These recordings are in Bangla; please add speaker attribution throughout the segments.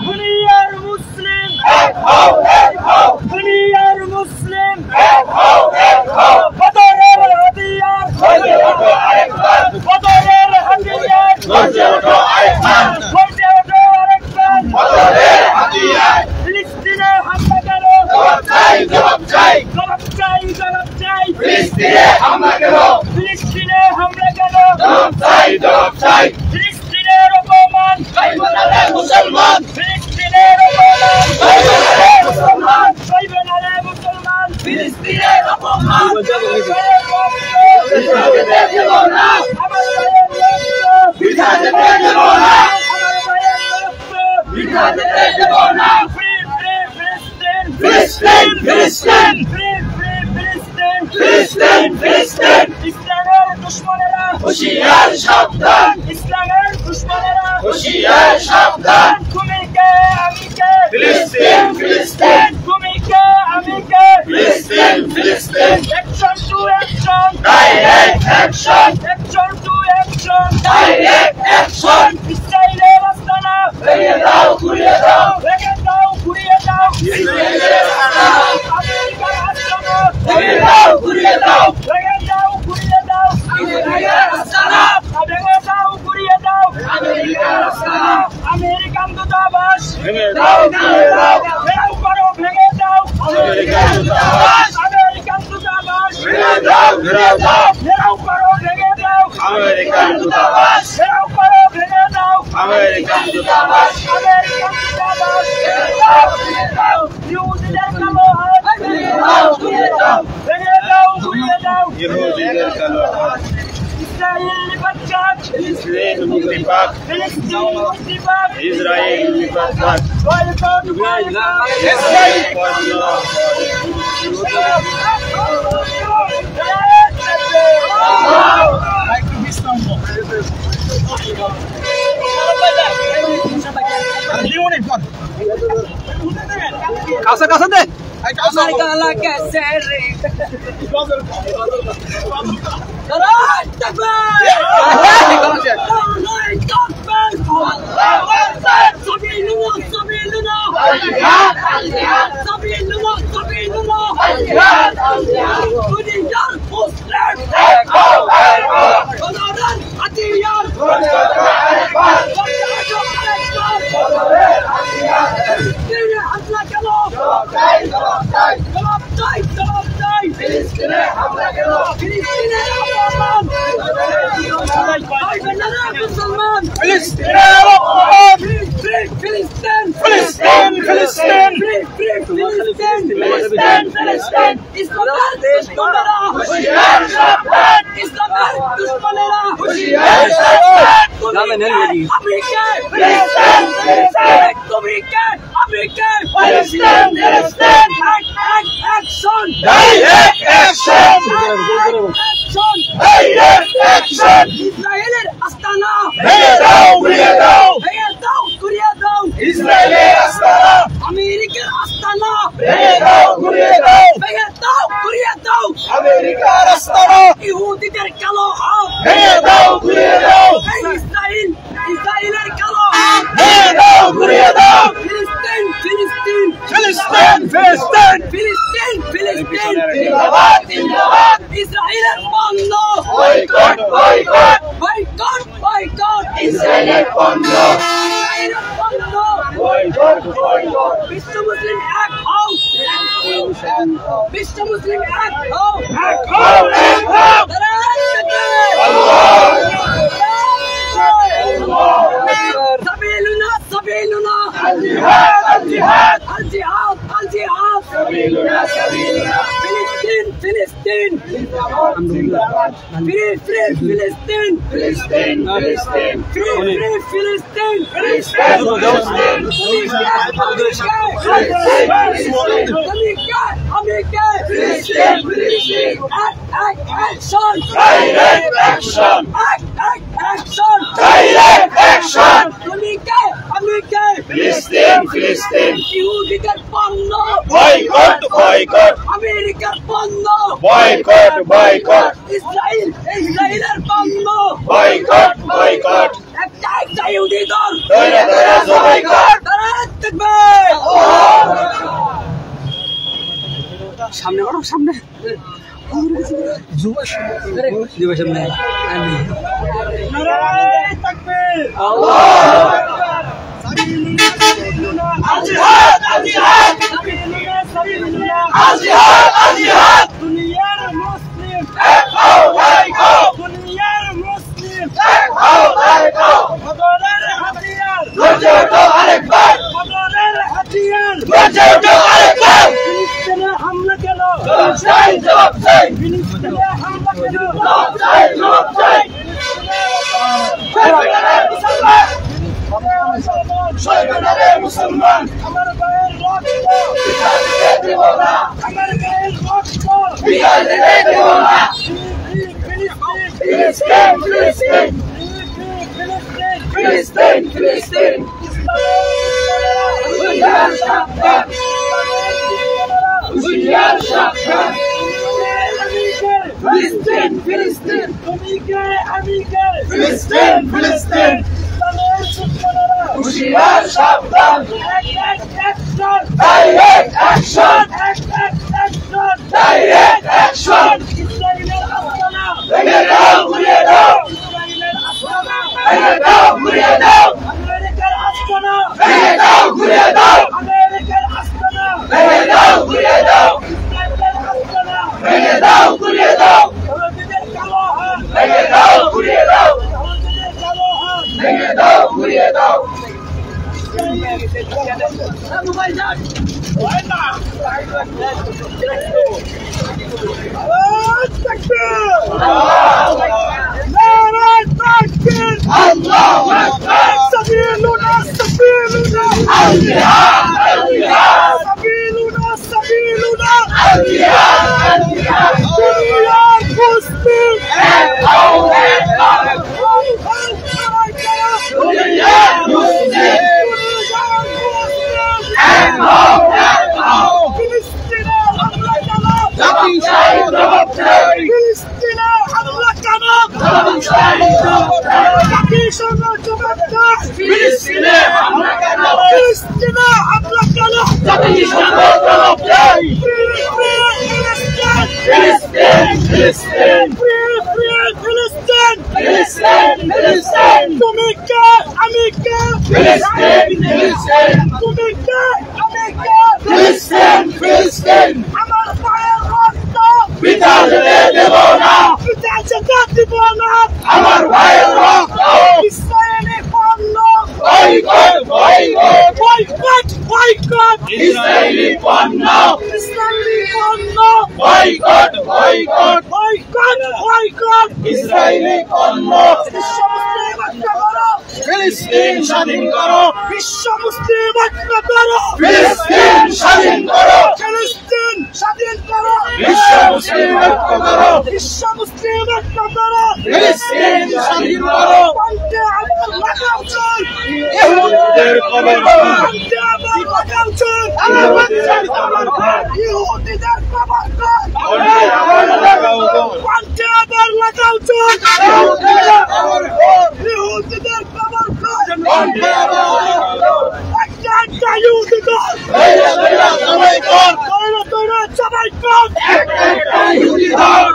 Speaker 1: দুনিয়ার মুসলিম দুনিয়ার মুসলিম বদরের হাতিয়ার বদরের হাতিয়ার গর্জে ওঠো আরেকবার ফিলিস্তিনে হামলা কেন জবাব চাই জবাব চাই জবাব চাই জবাব চাই ফিলিস্তিনে হামলা কেন ফিলিস্তিনে হামলা কেন জবাব চাই জবাব চাই ফিলিস্তিনের অপমান বাইবেলে মুসলমান ফিলিস্তিনের অপমান বাইবেলে মুসলমান বাইবেলে মুসলমান ফিলিস্তিনের অপমান বিধাতে দেব না আমার ভাইয়ের রক্ত বিধাতে দেব না আমার ভাইয়ের রক্ত বিধাতে দেব না ফিলিস্তিন ফিলিস্তিন ফিলিস্তিন ফিলিস্তিন ফিলিস্তিন ইসলামের দুশমনেরা হুঁশিয়ার সাবধান ইসলামের দুশমনেরা হুঁশিয়ার সাবধান তুমি কে আমি কে ফিলিস্তিন ফিলিস্তিন তুমি কে আমি কে ফিলিস্তিন ফিলিস্তিন action to action direct action action to action direct action ইসরায়েলের আস্তানা ভেঙে দাও ঘুরিয়ে দাও ভেঙে দাও ঘুরিয়ে দাও ইসরায়েলের আস্তানা আমেরিকার আস্তানা ভেঙে দাও ঘুরিয়ে দাও ভেঙে দাও ঘুরিয়ে দাও ইসরায়েলের আস্তানা ভেঙে দাও ঘুরিয়ে দাও আমেরিকার আস্তানা আমেরিকান দূতাবাস ভেঙে দাও ঘুরিয়ে দাও ঘেরাও করো ভেঙে দাও আমেরিকান দূতাবাস আমেরিকান দূতাবাস ভেঙে দাও ঘেরাও দাও ঘেরাও করো ভেঙে দাও আমেরিকান দূতাবাস ঘেরাও করো ভেঙে দাও আমেরিকান দূতাবাস আমেরিকান দূতাবাস ভেঙে দাও ঘুরিয়ে দাও ইহুদিদের কালো হাত ভেঙে দাও ঘুরিয়ে দাও ভেঙে দাও ঘুরিয়ে দাও ইহুদিদের কালো হাত ইসরায়েল নিপাত ফিলিস্তিন মুক্তি পাক ফিলিস্তিন মুক্তি পাক ইসরায়েল নিপাত পাক বয়কট ইসরায়েল
Speaker 2: কাছে কাছে দে
Speaker 3: আমার গলা कैसे रे
Speaker 1: ফিলিস্তিনের হামলা কেন ফিলিস্তিনের অপমান মুসলমান ফিলিস্তিনের অপমান ফিলিস্তিন ফিলিস্তিন ফিলিস্তিন ফিলিস্তিন ফিলিস্তিন ফিলিস্তিন ইসলামের দুশমনেরা হুঁশিয়ার সাবধান ইসলামের দুশমনেরা হুঁশিয়ার সাবধান আপনি কে ফিলিস্তিন ফিলিস্তিন তুমি কে আপনি কে ফিলিস্তিন ফিলিস্তিন action direct action action direct action ইসরায়েলের আস্তানা ভেঙে দাও ঘুরিয়ে দাও ভেঙে দাও ঘুরিয়ে দাও ইসরায়েলের আস্তানা আমেরিকার আস্তানা ভেঙে দাও ঘুরিয়ে দাও ভেঙে দাও ঘুরিয়ে দাও আমেরিকার আস্তানা ইহুদিদের কালো হাত ভেঙে দাও ঘুরিয়ে দাও ইসরায়েলের কালো হাত ভেঙে দাও ঘুরিয়ে দাও ফিলিস্তিন ফিলিস্তিন ফিলিস্তিন ফিলিস্তিন ফিলিস্তিন ফিলিস্তিন জিন্দাবাদ জিন্দাবাদ ইসরায়েলের পণ্য বয়কট বয়কট বয়কট বয়কট ইসরায়েলের পণ্য ইসরায়েলের পণ্য বয়কট বয়কট বিশ্ব মুসলিম এক হও বিশ্ব মুসলিম এক হও এক হও এক হও আল্লাহ سبيلنا سبيلنا الجهاد الجهاد الجهاد الجهاد سبيلنا سبيلنا فلسطين فلسطين فري فري فلسطين فلسطين فلسطين فري فري فلسطين فلسطين أمريكا فلسطين فلسطين action direct action action direct action America Filistin ইহুদিদের পণ্য boycott আমেরিকার পণ্য boycott ইসরায়েলের পণ্য boycott একটা ইহুদি দল মুসলমান আমার গায়ের রক্ত দেব না, আমার গায়ের রক্ত দেব না। ফিলিস্তিন ফিলিস্তিন ফিলিস্তিন ফিলিস্তিন হুশিয়ার সাবধান হুশিয়ার সাবধান ফিলিস্তিন ফিলিস্তিন তুমি কে আমি কে ফিলিস্তিন ফিলিস্তিন হুশিয়ার সাবধান action direct action direct action ইসরায়েলের আস্তানা ভেঙে দাও ঘুরিয়ে দাও ইসরায়েলের আস্তানা ভেঙে দাও ঘুরিয়ে দাও আমেরিকার আস্তানা ভেঙে দাও ঘুরিয়ে দাও আমেরিকার আস্তানা ভেঙে দাও ঘুরিয়ে দাও ইসরায়েলের আস্তানা ভেঙে দাও ঘুরিয়ে দাও ভারতের কালো হাত ভেঙে দাও ঘুরিয়ে দাও ভারতের কালো হাত ভেঙে দাও ঘুরিয়ে দাও আমার ভাইয়ের রক্ত ইসরায়েলি পণ্য বয়কট বয়কট বয়কট ইসরায়েলি পণ্য boycott boycott boycott boycott Israeli পণ্য ফিলিস্তিন স্বাধীন করো বিশ্ব মুসলিম ঐক্য করো ফিলিস্তিন স্বাধীন করো ফিলিস্তিন স্বাধীন করো বিশ্ব মুসলিম ঐক্য করো বিশ্ব মুসলিম ঐক্য করো ফিলিস্তিন স্বাধীন করো পান্তে আবার লাগাও চল ইহুদিদের কবর পান্তে আবার লাগাও চল ইহুদিদের কবর পান্তে আবার লাগাও চল পান্তে আবার লাগাও চল ইহুদিদের কবর পান্তে আবার একটা ইহুদিদের সবাই কর তোরা সবাই কর একটা ইহুদিদের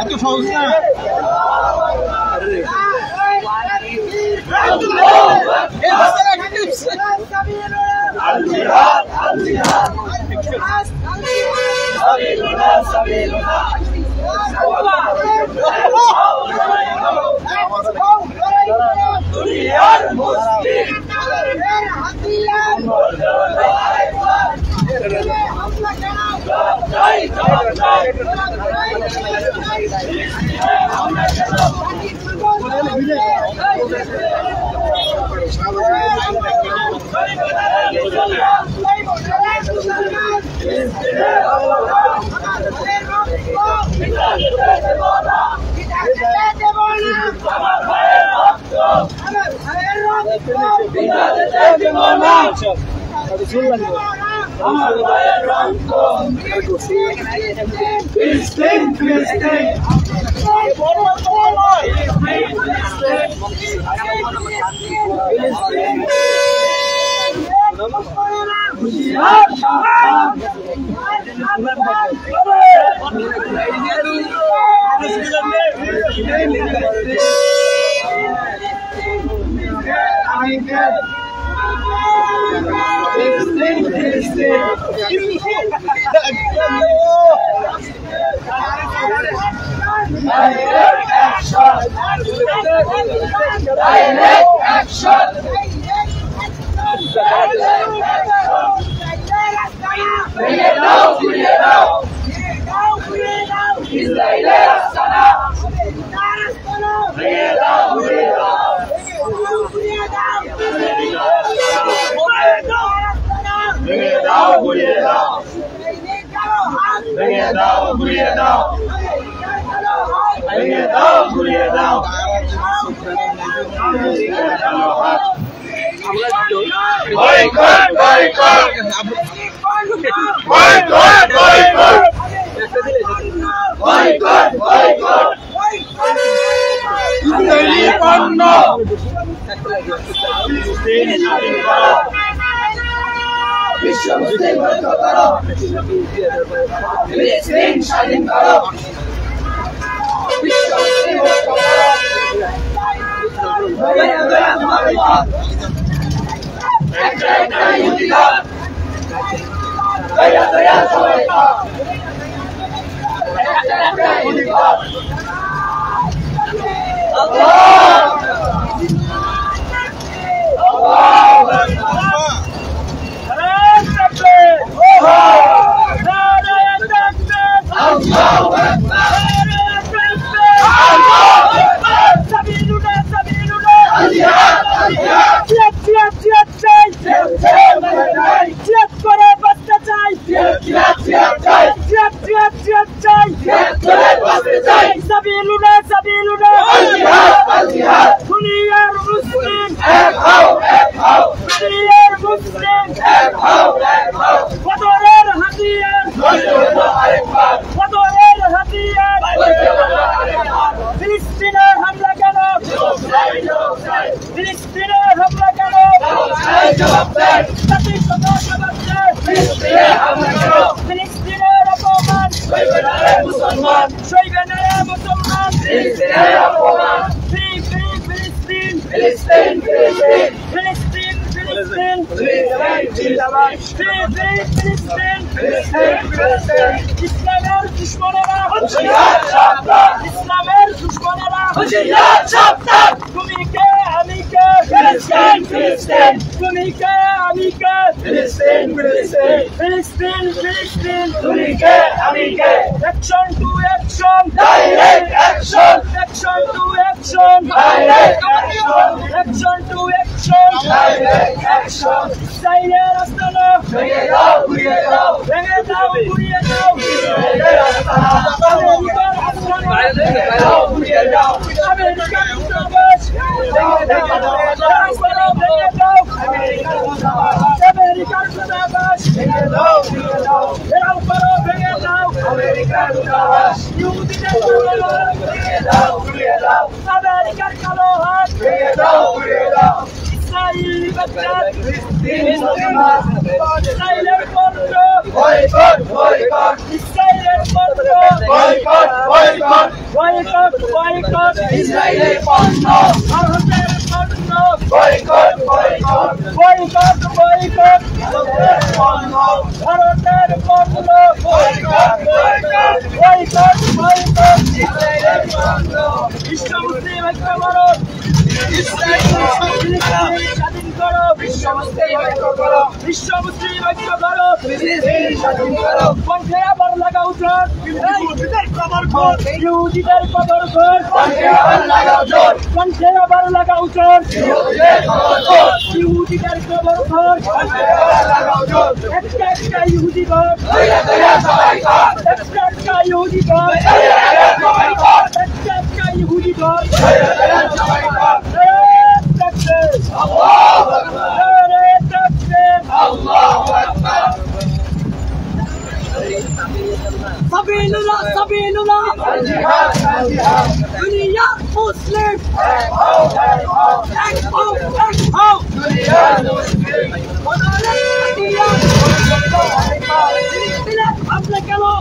Speaker 1: এত সহজ না আমার ভাইয়ের রক্ত ফিলিস্তিন ফিলিস্তিন ফিলিস্তিন স্বাধীন করো ইসলামের দুশমনেরা তুমি কে আমি কে ফিলিস্তিন ফিলিস্তিন তুমি কে আমি কে ফিলিস্তিন ফিলিস্তিন ফিলিস্তিন ফিলিস্তিন তুমি কে আমি কে action to action direct action action to action direct action action to action direct action ইসরায়েলের আস্তানা ভেঙে দাও ঘুরিয়ে দাও ভেঙে দাও ঘুরিয়ে দাও ইসরায়েলের আস্তানা আমেরিকার আস্তানা ভেঙে দাও ঘুরিয়ে দাও আমেরিকার দূতাবাস ভেঙে দাও ভেঙে দাও আমেরিকার দূতাবাস ভেঙে দাও ঘুরিয়ে দাও এরাও করো ভেঙে দাও আমেরিকার দূতাবাস ইহুদিদের কবর ভেঙে দাও ঘুরিয়ে দাও আমেরিকার কালো হাত ভেঙে দাও ঘুরিয়ে দাও ইসরায়েলি বাচ্চার ইসরায়েলের পত্র বয়কট বয়কট ইসরায়েলের পত্র বয়কট বয়কট বয়কট বয়কট ইসরায়েলের পণ্য ভারতের পণ্য বয়কট বয়কট বয়কট বয়কট ভারতের পণ্য ভারতের পণ্য বয়কট বয়কট বয়কট বয়কট ইসরায়েলের পণ্য বিশ্ব মুসলিম ঐক্য করো স্বাধীন করো বিশ্ব মুসলিম ঐক্য করো বিশ্ব মুসলিম ঐক্য করো স্বাধীন করো কণ্ঠে আবার লাগাও জোর ইহুদিদের কবর খোর ইহুদিদের কবর খোর কণ্ঠে আবার লাগাও জোর কণ্ঠে আবার লাগাও জোর ইহুদিদের কবর খোর কণ্ঠে আবার লাগাও জোর একটা একটা ইহুদি ঘর একটা একটা ইহুদি ঘর একটা একটা ইহুদি ঘর Allahu Akbar.
Speaker 3: दुनिया मुस्लिम अपने चलो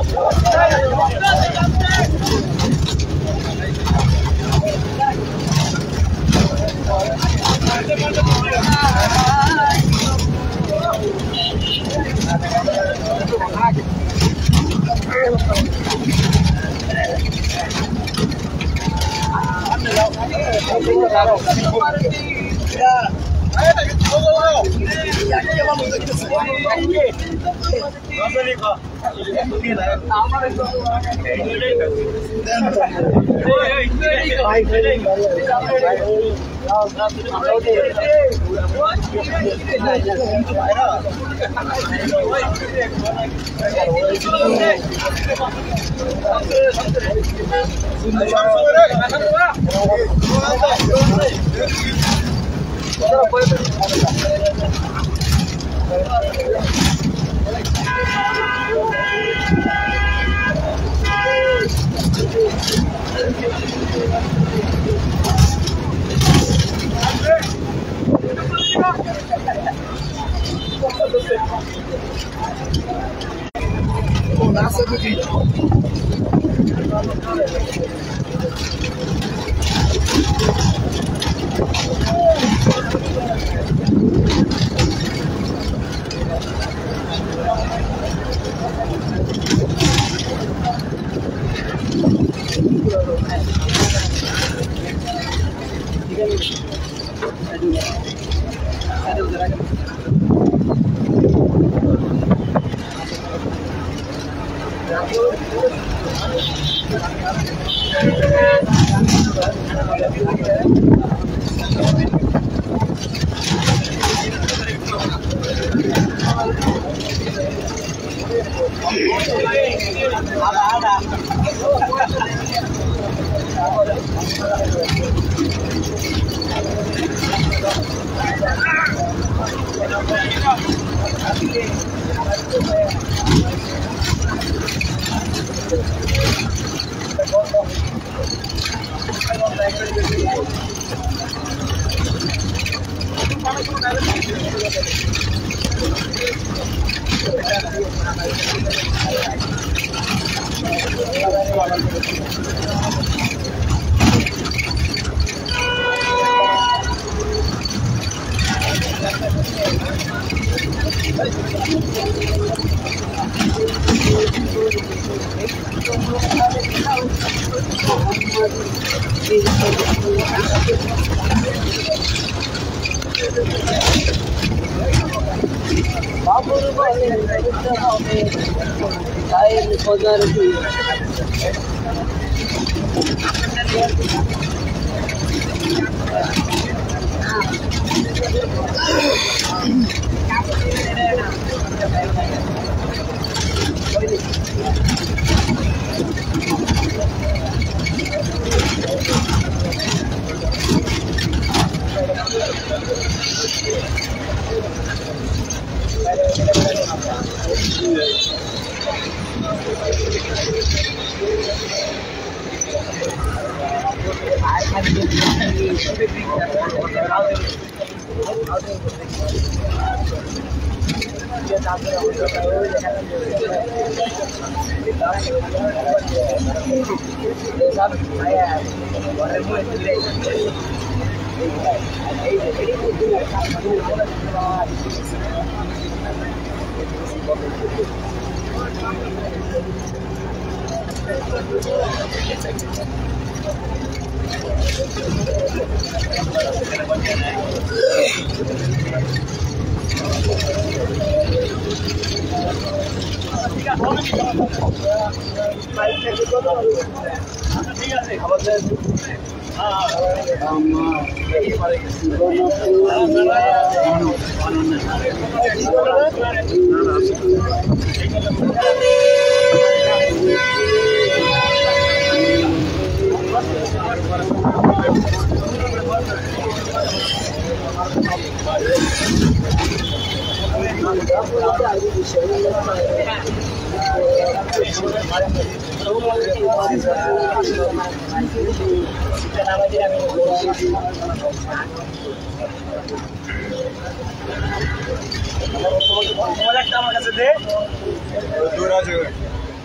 Speaker 1: আমার কাছে দে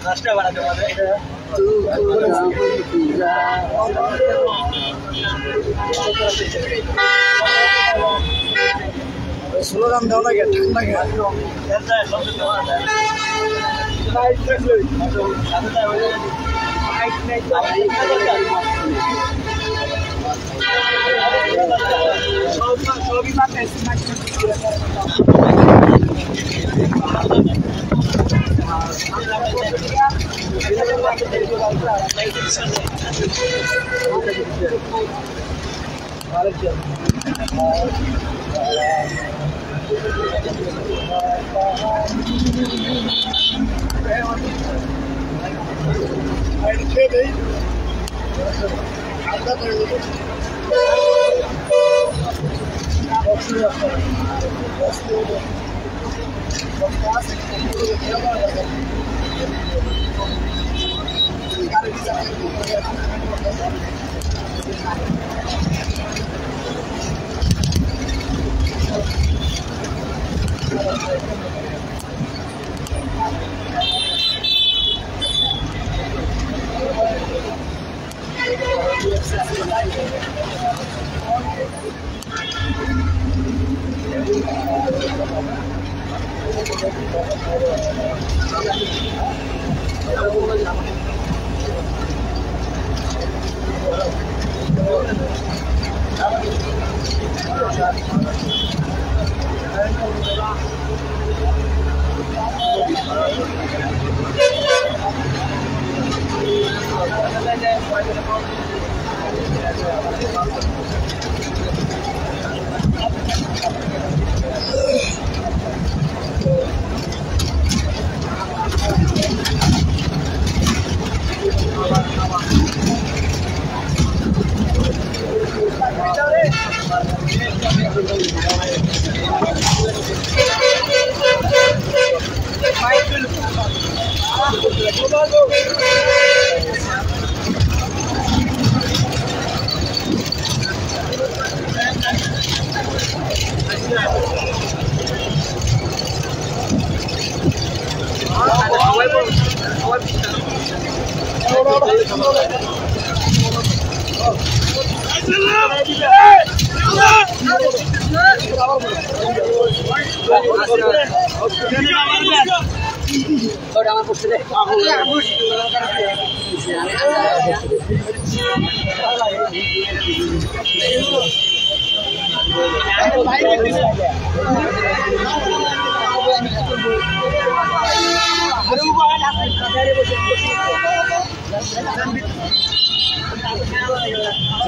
Speaker 1: কাজটা বানাতে হবে স্লোগান দাও না কে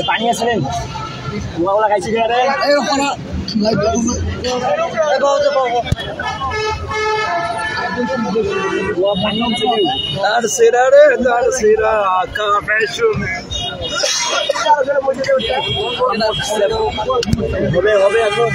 Speaker 1: পানি আছে রে ওগুলা খাইছি রে হবে এখন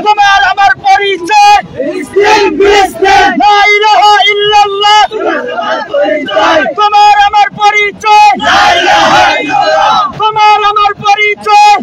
Speaker 1: তোমার আমার পরিচয় তোমার আমার পরিচয় তোমার আমার পরিচয়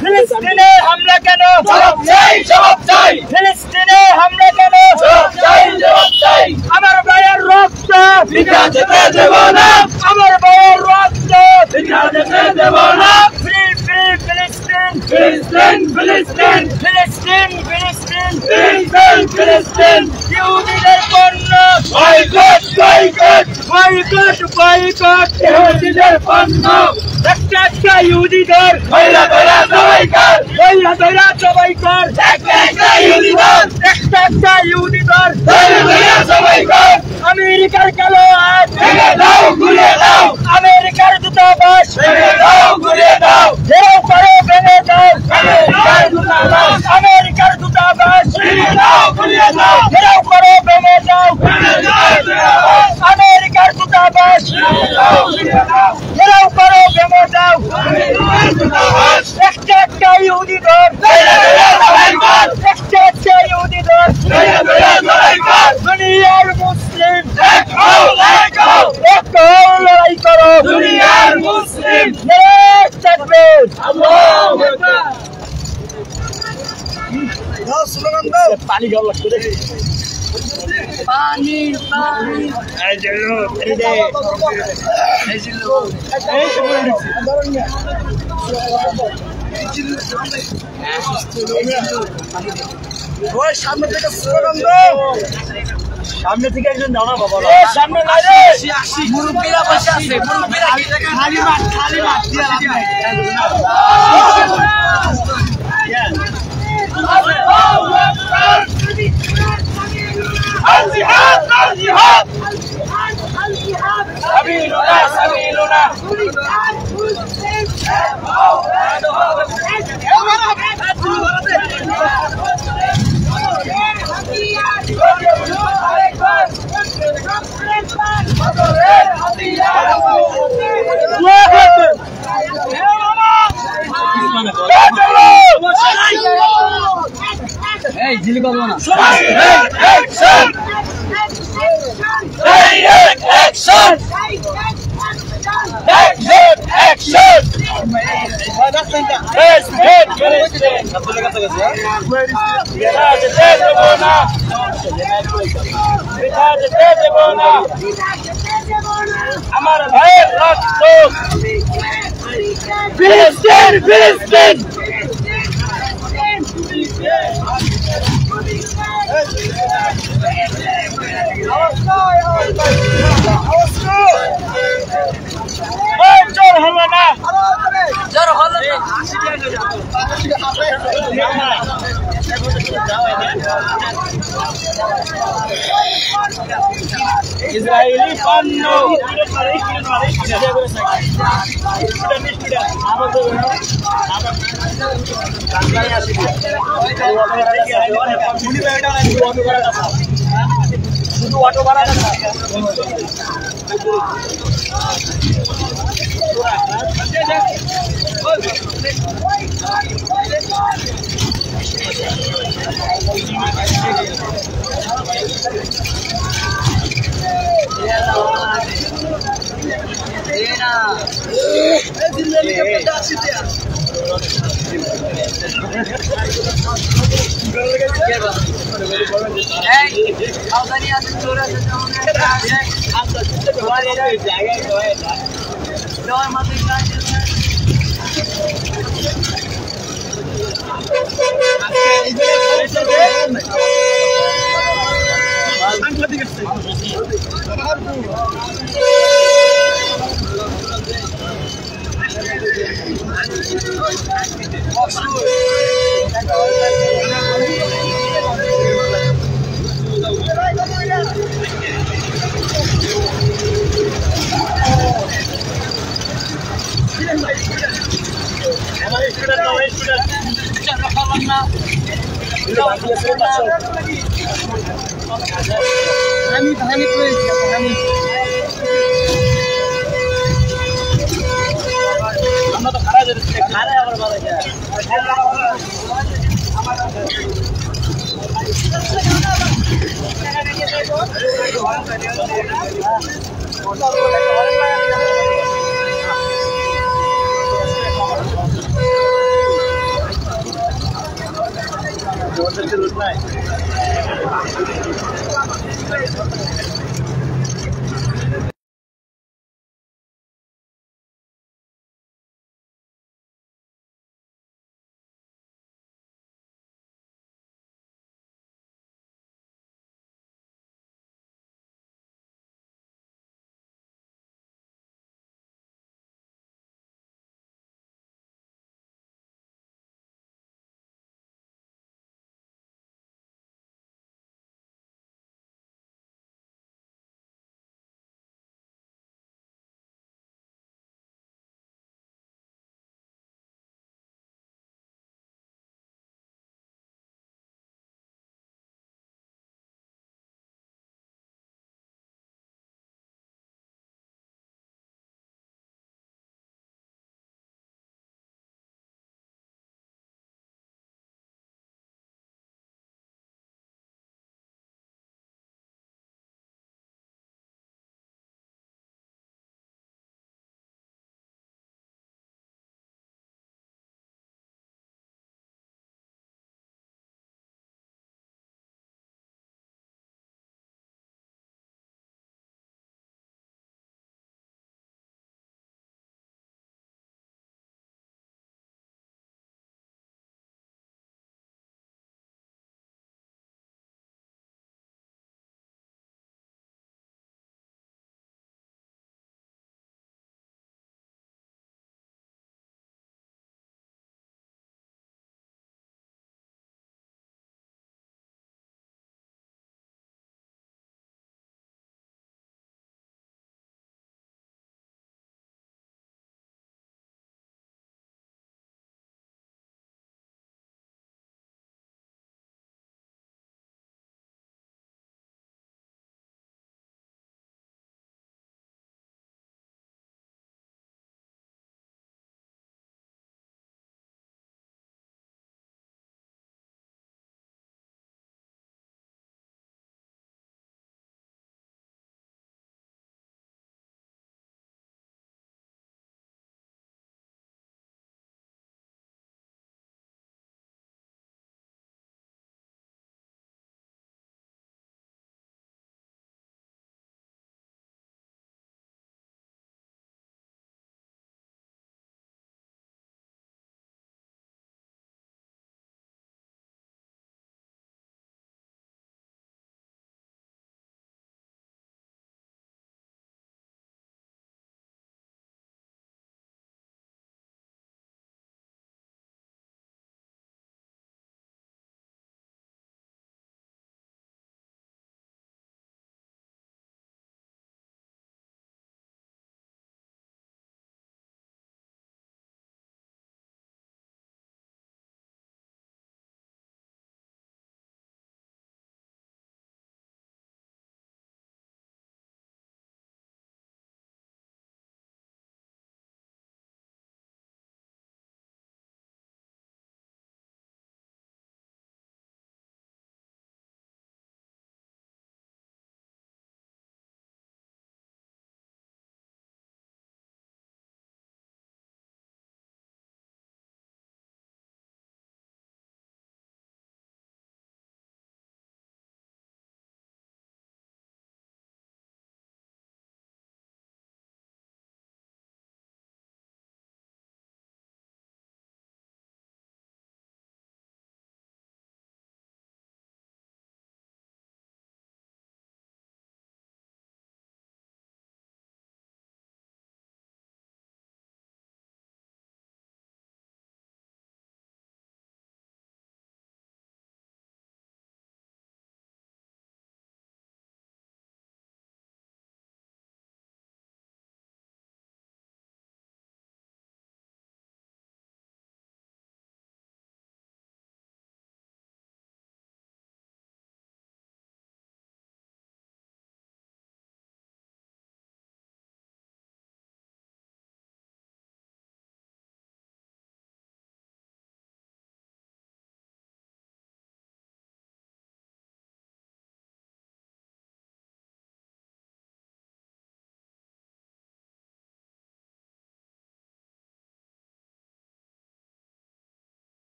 Speaker 1: ফিলিস্তিনে হামলা কেন? ফিলিস্তিনে হামলা কেন? আমার ভাইয়ের রক্ত আমার ভাইয়ের রক্ত ফিলিস্তিন ইহুদিদের পণ্য বয়কট ইহুদিদের পণ্য একটা ইহুদিদের ধইরা সবাই কর একটা ইহুদিদের সবাই কর আমেরিকার কালো হাত ভেঙে দাও ঘুরে দাও আমেরিকার দূতাবাস ভেঙে দাও ঘুরে দাও ঘেরাও করো ভেঙে দাও আমেরিকার দূতাবাস ভেঙে দাও ঘুরে দাও ঘেরাও করো ভেঙে দাও আমেরিকার দূতাবাস ঘেরাও করো ভেঙে দাও একটা ইহুদিদের একটা ইহুদিদের দুনিয়ার মুসলিম এক হও লড়াই করো দুনিয়ার মুসলিম তাকবীর আল্লাহু আকবার পানি খাওয়া লাগবে রে পানি এই যে লোক এই যে লোক ওই সামনে থেকে স্লোগান দাও সামনে থেকে একজন দাও না বাবা সামনে নাই রে মুরব্বিরা বসে আছে মুরব্বিরা খালি মাঠ দিয়া আল্লাহু আকবার আল জিহাদ সাবিলুনা এই জিলি করব না অ্যাকশন অ্যাকশন অ্যাকশন আমার ভাইয়ের রক্ত ফিলিস্তিন জোর হলো না ইসরায়েলি পণ্য শুধু অটো ভাড়া আমরা তো খারাপ যাচ্ছে খারাপ আবার ভালো যায়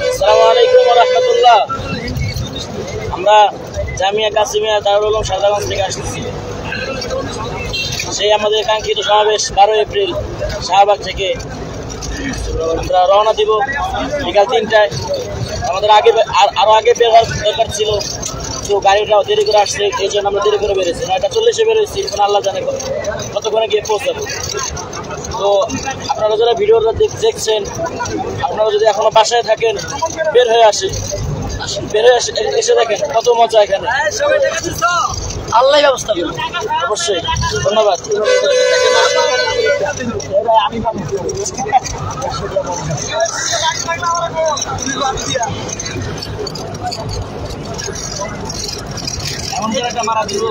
Speaker 1: আসসালামু আলাইকুম ওয়া রাহমাতুল্লাহ। আমরা জামিয়া কাসিমিয়া দারুল উলুম শাহজালাল থেকে আসছি। সেই আমাদের কাঙ্ক্ষিত সমাবেশ 12 এপ্রিল শাহবাগ থেকে আমরা রওনা দিব বিকাল 3টায়। আমাদের আরো আগে বের হওয়ার দরকার ছিল, তো গাড়িটা দেরি করে আসছে, এই জন্য আমরা দেরি করে বেরোছি। 9:40 বেরোচ্ছি, এখন আল্লাহ জানে কতক্ষণে গিয়ে পৌঁছাবো। তো আপনারা যারা ভিডিওটা দেখছেন, আপনারা যদি এখনো বাসায় থাকেন, বের হয়ে আসেন, এসে দেখেন কত মজা এখানে। আল্লাহ ব্যবস্থা করুন, অবশ্যই। ধন্যবাদ। এমন করে একটা মারা দিব।